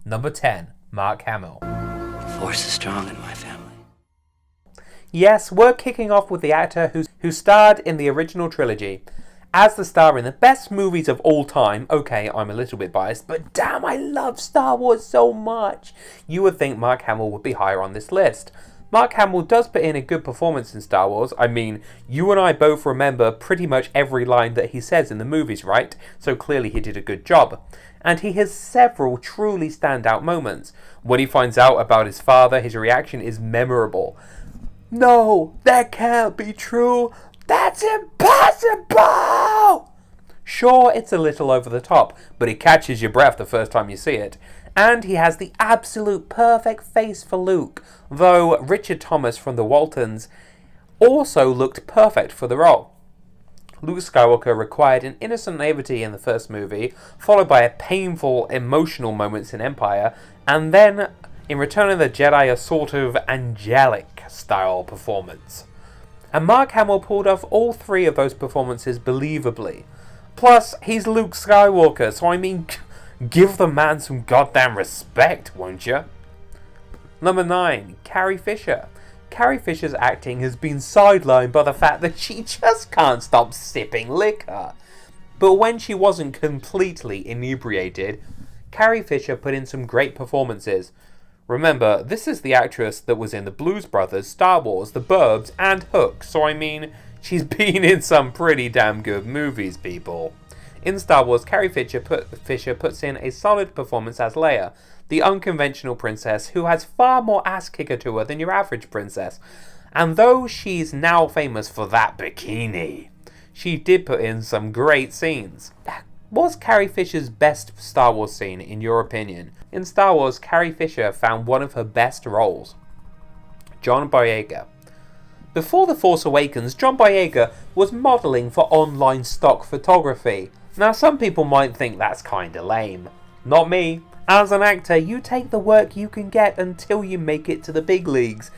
Number 10, Mark Hamill. The Force is strong in my family. Yes, we're kicking off with the actor who starred in the original trilogy. As the star in the best movies of all time, okay, I'm a little bit biased, but damn, I love Star Wars so much. You would think Mark Hamill would be higher on this list. Mark Hamill does put in a good performance in Star Wars. I mean, you and I both remember pretty much every line that he says in the movies, right? So clearly he did a good job. And he has several truly standout moments. When he finds out about his father, his reaction is memorable. No, that can't be true. That's impossible! Sure, it's a little over the top, but it catches your breath the first time you see it. And he has the absolute perfect face for Luke, though Richard Thomas from the Waltons also looked perfect for the role. Luke Skywalker required an innocent naivety in the first movie, followed by a painful, emotional moments in Empire, and then in Return of the Jedi a sort of angelic style performance. And Mark Hamill pulled off all three of those performances believably. Plus, he's Luke Skywalker, so I mean, give the man some goddamn respect, won't you? Number 9, Carrie Fisher. Carrie Fisher's acting has been sidelined by the fact that she just can't stop sipping liquor. But when she wasn't completely inebriated, Carrie Fisher put in some great performances. Remember, this is the actress that was in the Blues Brothers, Star Wars, The Burbs, and Hook, so I mean, she's been in some pretty damn good movies, people. In Star Wars, Carrie Fisher puts in a solid performance as Leia, the unconventional princess who has far more ass-kicker to her than your average princess. And though she's now famous for that bikini, she did put in some great scenes. What's Carrie Fisher's best Star Wars scene, in your opinion? In Star Wars, Carrie Fisher found one of her best roles. John Boyega. Before The Force Awakens, John Boyega was modelling for online stock photography. Now, some people might think that's kinda lame. Not me. As an actor, you take the work you can get until you make it to the big leagues.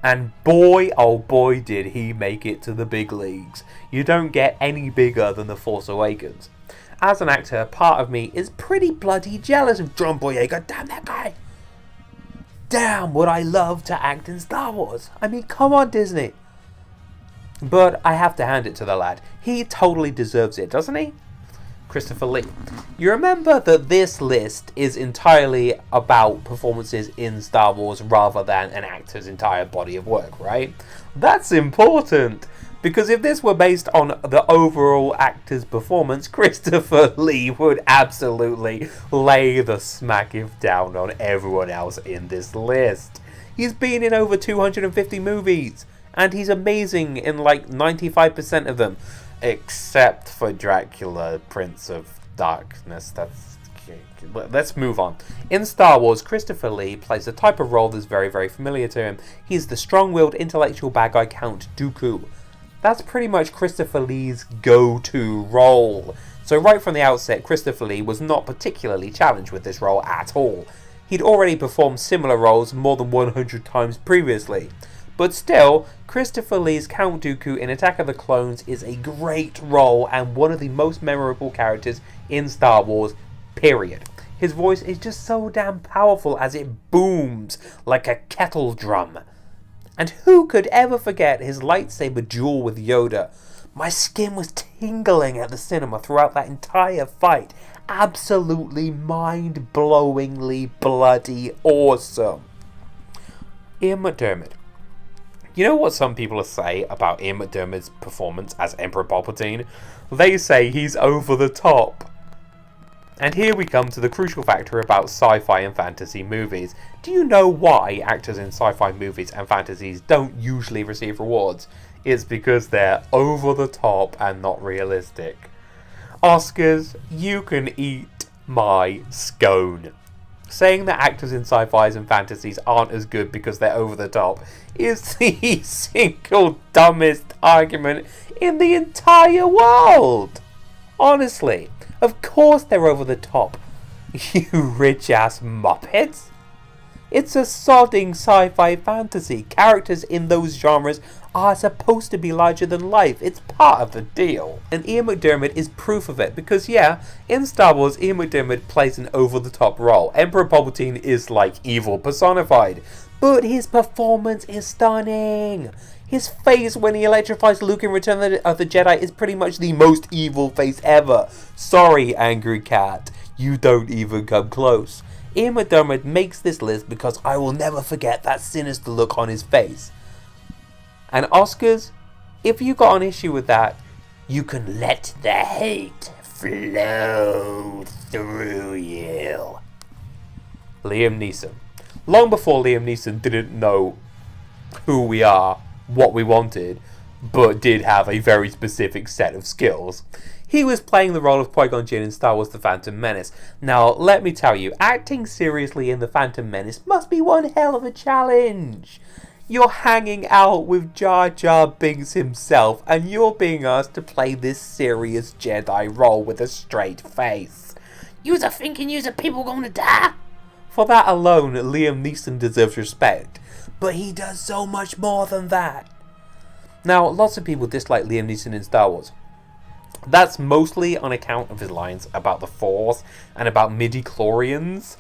And boy, oh boy, did he make it to the big leagues. You don't get any bigger than The Force Awakens. As an actor, part of me is pretty bloody jealous of John Boyega. Damn that guy! Damn, would I love to act in Star Wars. I mean, come on, Disney. But I have to hand it to the lad. He totally deserves it, doesn't he? Chripher Lee. You remember that this list is entirely about performances in Star Wars rather than an actor's entire body of work, right? That's important, because if this were based on the overall actor's performance, Chripher Lee would absolutely lay the smack-if down on everyone else in this list. He's been in over 250 movies, and he's amazing in like 95% of them. Except for Dracula, Prince of Darkness. Let's move on. In Star Wars, Chripher Lee plays a type of role that's very, very familiar to him. He's the strong-willed intellectual bad guy Count Dooku. That's pretty much Chripher Lee's go-to role. So right from the outset, Chripher Lee was not particularly challenged with this role at all. He'd already performed similar roles more than 100 times previously. But still, Chripher Lee's Count Dooku in Attack of the Clones is a great role and one of the most memorable characters in Star Wars, period. His voice is just so damn powerful as it booms like a kettle drum. And who could ever forget his lightsaber duel with Yoda? My skin was tingling at the cinema throughout that entire fight. Absolutely mind-blowingly bloody awesome. Ian McDiarmid. You know what some people say about Ian McDiarmid's performance as Emperor Palpatine? They say he's over the top. And here we come to the crucial factor about sci-fi and fantasy movies. Do you know why actors in sci-fi movies and fantasies don't usually receive rewards? It's because they're over the top and not realistic. Oscars, you can eat my scone. Saying that actors in sci-fis and fantasies aren't as good because they're over the top is the single dumbest argument in the entire world. Honestly, of course they're over the top. You rich-ass muppets. It's a sodding sci-fi fantasy. Characters in those genres are supposed to be larger than life. It's part of the deal. And Ian McDiarmid is proof of it because, yeah, in Star Wars, Ian McDiarmid plays an over-the-top role. Emperor Palpatine is like evil personified. But his performance is stunning. His face when he electrifies Luke in Return of the Jedi is pretty much the most evil face ever. Sorry, angry cat. You don't even come close. Ian McDiarmid makes this list because I will never forget that sinister look on his face. And Oscars, if you got an issue with that, you can let the hate flow through you. Liam Neeson. Long before Liam Neeson didn't know who we are, what we wanted, but did have a very specific set of skills, he was playing the role of Qui-Gon Jinn in Star Wars The Phantom Menace. Now, let me tell you, acting seriously in The Phantom Menace must be one hell of a challenge. You're hanging out with Jar Jar Binks himself, and you're being asked to play this serious Jedi role with a straight face. You're thinking you're people gonna die? For that alone, Liam Neeson deserves respect. But he does so much more than that. Now, lots of people dislike Liam Neeson in Star Wars. That's mostly on account of his lines about the Force and about midi-chlorians.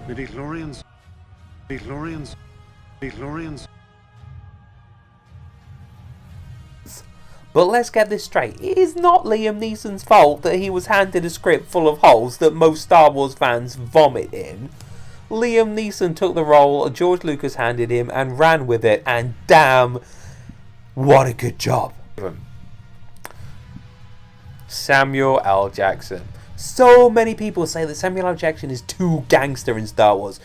Midi-chlorians? Midi-chlorians? Midi-chlorians? But let's get this straight. It is not Liam Neeson's fault that he was handed a script full of holes that most Star Wars fans vomit in. Liam Neeson took the role George Lucas handed him and ran with it, and damn, what a good job. Samuel L. Jackson. So many people say that Samuel L. Jackson is too gangster in Star Wars.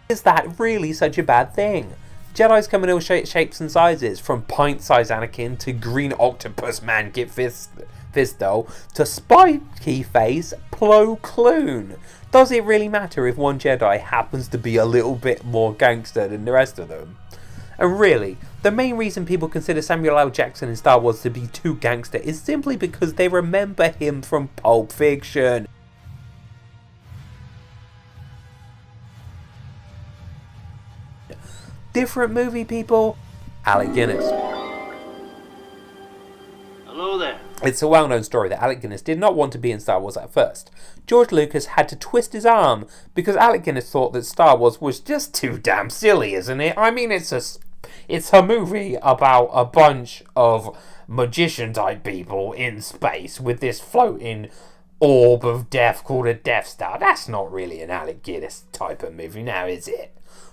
Is that really such a bad thing? Jedi's come in all shapes and sizes, from pint-sized Anakin to green octopus man Kit Fisto to spiky face Plo Koon. Does it really matter if one Jedi happens to be a little bit more gangster than the rest of them? And really, the main reason people consider Samuel L. Jackson in Star Wars to be too gangster is simply because they remember him from Pulp Fiction. Different movie, people. Alec Guinness. Hello there. It's a well-known story that Alec Guinness did not want to be in Star Wars at first. George Lucas had to twist his arm because Alec Guinness thought that Star Wars was just too damn silly, isn't it? I mean, it's a movie about a bunch of magician-type people in space with this floating orb of death called a Death Star. That's not really an Alec Guinness type of movie now, is it?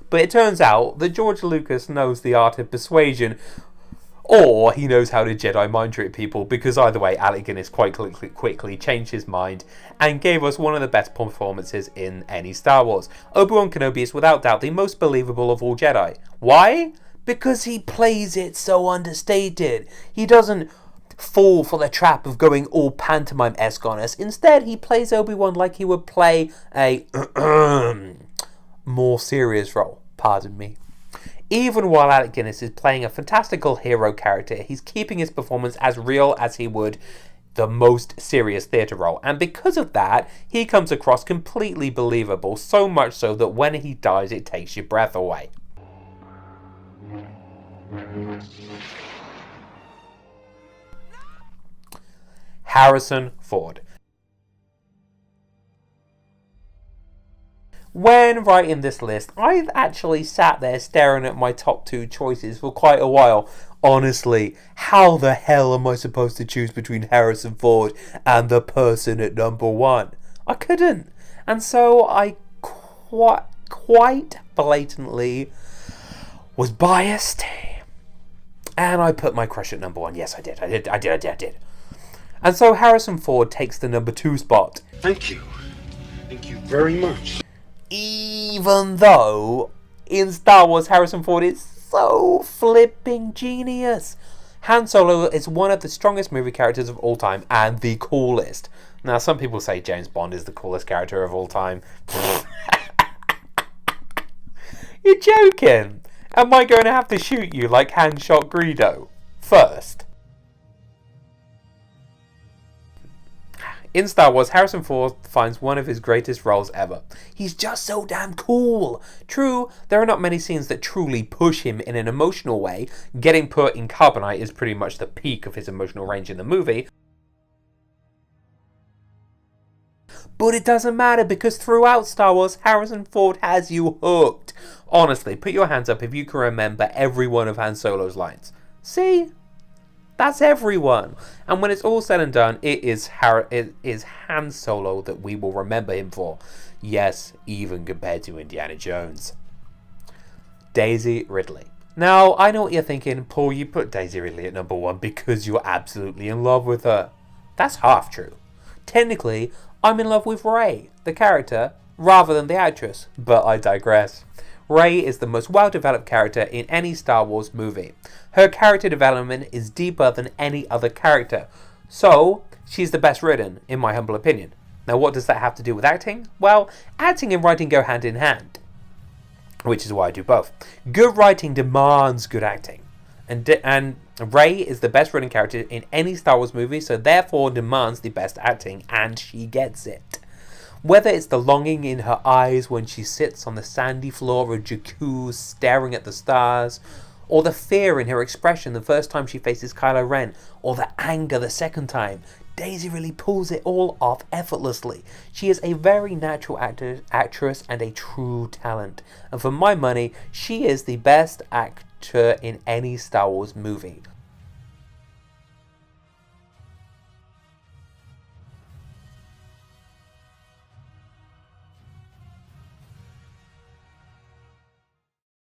But it turns out that George Lucas knows the art of persuasion, or he knows how to Jedi mind trick people, because either way, Alec Guinness quite quickly changed his mind and gave us one of the best performances in any Star Wars. Obi-Wan Kenobi is without doubt the most believable of all Jedi. Why? Because he plays it so understated. He doesn't fall for the trap of going all pantomime-esque on us. Instead, he plays Obi-Wan like he would play a more serious role. Pardon me. Even while Alec Guinness is playing a fantastical hero character, he's keeping his performance as real as he would the most serious theatre role. And because of that, he comes across completely believable, so much so that when he dies, it takes your breath away. Harrison Ford. When writing this list, I've actually sat there staring at my top two choices for quite a while. Honestly, how the hell am I supposed to choose between Harrison Ford and the person at number one? I couldn't. And so I quite blatantly was biased. And I put my crush at number one. Yes, I did. And so Harrison Ford takes the number two spot. Thank you. Thank you very much. Even though in Star Wars Harrison Ford is so flipping genius. Han Solo is one of the strongest movie characters of all time and the coolest. Now some people say James Bond is the coolest character of all time. You're joking. Am I going to have to shoot you like Han shot Greedo? First. In Star Wars, Harrison Ford finds one of his greatest roles ever. He's just so damn cool. True, there are not many scenes that truly push him in an emotional way. Getting put in carbonite is pretty much the peak of his emotional range in the movie. But it doesn't matter because throughout Star Wars, Harrison Ford has you hooked. Honestly, put your hands up if you can remember every one of Han Solo's lines. See? That's everyone. And when it's all said and done, it is Han Solo that we will remember him for. Yes, even compared to Indiana Jones. Daisy Ridley. Now, I know what you're thinking. Paul, you put Daisy Ridley at number 1 because you're absolutely in love with her. That's half true. Technically, I'm in love with Rey, the character, rather than the actress. But I digress. Rey is the most well-developed character in any Star Wars movie. Her character development is deeper than any other character. So, she's the best written, in my humble opinion. Now, what does that have to do with acting? Well, acting and writing go hand in hand. Which is why I do both. Good writing demands good acting. And Rey is the best written character in any Star Wars movie, so therefore demands the best acting, and she gets it. Whether it's the longing in her eyes when she sits on the sandy floor of Jakku staring at the stars, or the fear in her expression the first time she faces Kylo Ren, or the anger the second time, Daisy really pulls it all off effortlessly. She is a very natural actress and a true talent. And for my money, she is the best actor in any Star Wars movie.